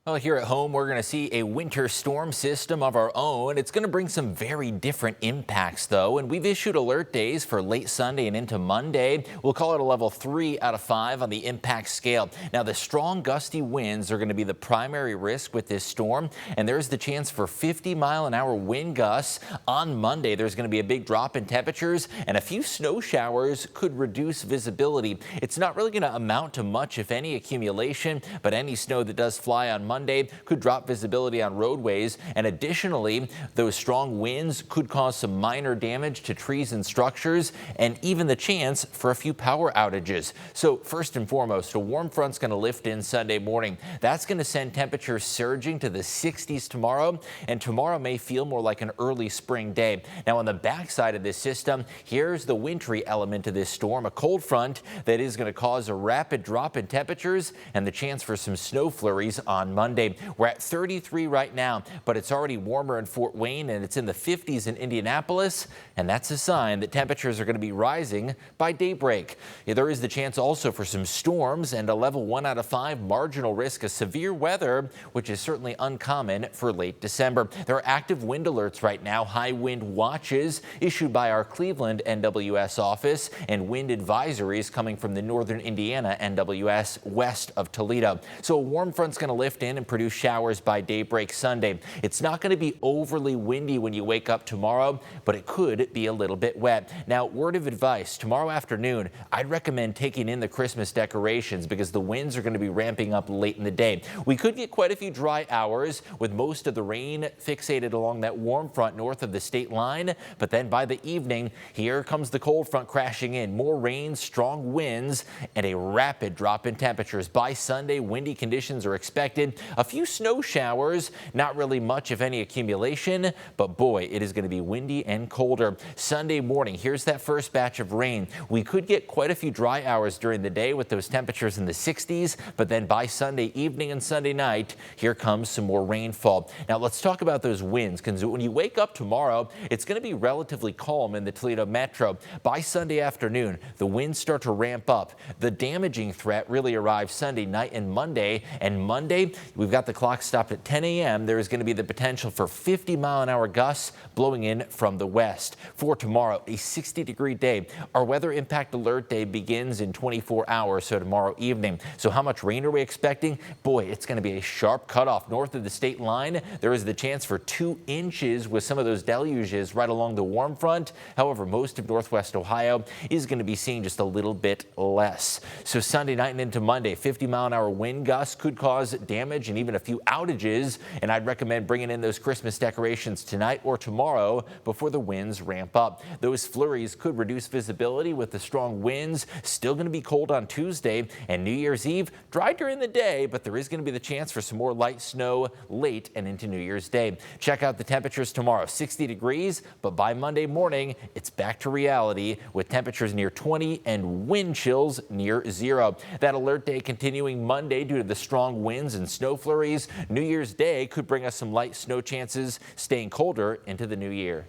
Well, here at home, we're going to see a winter storm system of our own. It's going to bring some very different impacts, though, and we've issued alert days for late Sunday and into Monday. We'll call it a level 3 out of 5 on the impact scale. Now, the strong gusty winds are going to be the primary risk with this storm, and there's the chance for 50-mile-an-hour wind gusts. On Monday, there's going to be a big drop in temperatures, and a few snow showers could reduce visibility. It's not really going to amount to much, if any, accumulation, but any snow that does fly on Monday could drop visibility on roadways, and additionally, those strong winds could cause some minor damage to trees and structures, and even the chance for a few power outages. So first and foremost, a warm front's going to lift in Sunday morning. That's going to send temperatures surging to the 60s tomorrow, and tomorrow may feel more like an early spring day. Now, on the backside of this system, here's the wintry element of this storm, a cold front that is going to cause a rapid drop in temperatures and the chance for some snow flurries on Monday. We're at 33 right now, but it's already warmer in Fort Wayne and it's in the 50s in Indianapolis, and that's a sign that temperatures are going to be rising by daybreak. There is the chance also for some storms and a level 1 out of 5 marginal risk of severe weather, which is certainly uncommon for late December. There are active wind alerts right now, high wind watches issued by our Cleveland NWS office, and wind advisories coming from the northern Indiana NWS west of Toledo. So a warm front's going to lift in and produce showers by daybreak Sunday. It's not going to be overly windy when you wake up tomorrow, but it could be a little bit wet. Now, word of advice, tomorrow afternoon, I'd recommend taking in the Christmas decorations because the winds are going to be ramping up late in the day. We could get quite a few dry hours with most of the rain fixated along that warm front north of the state line, but then by the evening, here comes the cold front crashing in. More rain, strong winds, and a rapid drop in temperatures. By Sunday, windy conditions are expected. A few snow showers, not really much if any accumulation, but boy, it is going to be windy and colder. Sunday morning, here's that first batch of rain. We could get quite a few dry hours during the day with those temperatures in the 60s, but then by Sunday evening and Sunday night, here comes some more rainfall. Now let's talk about those winds, because when you wake up tomorrow, it's going to be relatively calm in the Toledo metro. By Sunday afternoon, the winds start to ramp up. The damaging threat really arrives Sunday night and Monday, we've got the clock stopped at 10 a.m. There is going to be the potential for 50-mile-an-hour gusts blowing in from the west. For tomorrow, a 60-degree day. Our weather impact alert day begins in 24 hours, so tomorrow evening. So how much rain are we expecting? Boy, it's going to be a sharp cutoff north of the state line. There is the chance for 2 inches with some of those deluges right along the warm front. However, most of northwest Ohio is going to be seeing just a little bit less. So Sunday night and into Monday, 50-mile-an-hour wind gusts could cause damage and even a few outages, and I'd recommend bringing in those Christmas decorations tonight or tomorrow before the winds ramp up. Those flurries could reduce visibility with the strong winds. Still going to be cold on Tuesday, and New Year's Eve dry during the day, but there is going to be the chance for some more light snow late and into New Year's Day. Check out the temperatures tomorrow, 60 degrees, but by Monday morning, it's back to reality with temperatures near 20 and wind chills near 0. That alert day continuing Monday due to the strong winds and snow flurries. New Year's Day could bring us some light snow chances, staying colder into the new year.